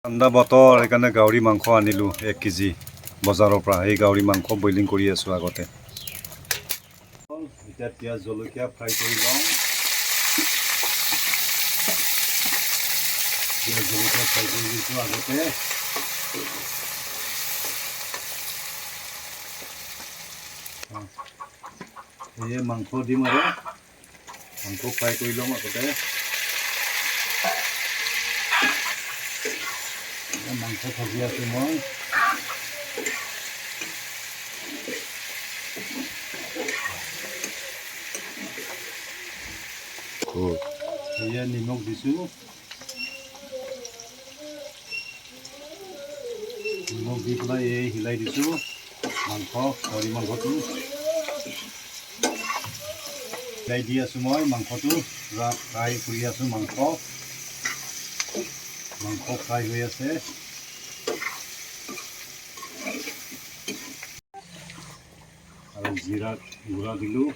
ঠাণ্ডা বতৰ সেইকাৰণে গাহৰি মাংস আনিলোঁ 1 কেজি বজাৰৰ পৰা। এই গাহৰি মাংস বইলিং কৰি আছোঁ আগতে। এতিয়া পিঁয়াজ জলকীয়া ফ্ৰাই কৰি লওঁ। পিঁয়াজ জলকীয়া ফ্ৰাই কৰি দিছোঁ আগতে। এই মাংস দিম আৰু মাংস ফ্ৰাই কৰি ল'ম আগতে। মাংস ভাজি আছোঁ মই। এয়া নিমখ দিছোঁ। নিমখ দি পেলাই এই হিলাই দিছোঁ মাংস, গাহৰি মাংসটো হিলাই দি আছোঁ মই। মাংসটো পূৰা ফ্ৰাই কৰি আছোঁ। মাংস ফ্ৰাই হৈ আছে। আৰু জিৰা গুড়া দিলোঁ।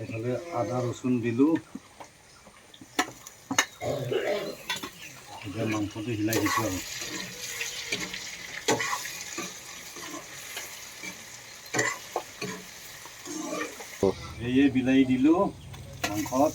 এইফালে আদা ৰচুন দিলোঁ। এতিয়া মাংসটো হিলাই দিছোঁ আৰু এই বিলাহী দিলোঁ মাংসত।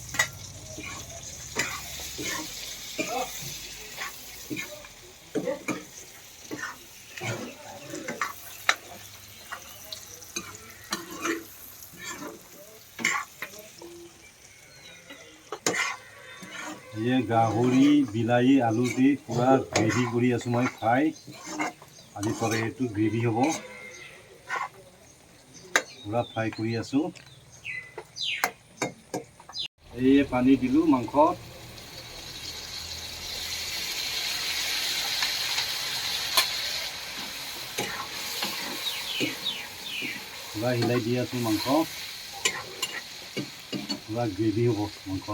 এই গাহৰি বিলাহী আলু দি পূৰা গ্ৰেভি কৰি আছোঁ মই ফ্ৰাই। আজি তলে এইটো গ্ৰেভি হ'ব, পূৰা ফ্ৰাই কৰি আছোঁ। এই পানী দিলোঁ মাংসত। পূৰা হিলাই দি আছোঁ মাংস, পূৰা গ্ৰেভি হ'ব মাংস।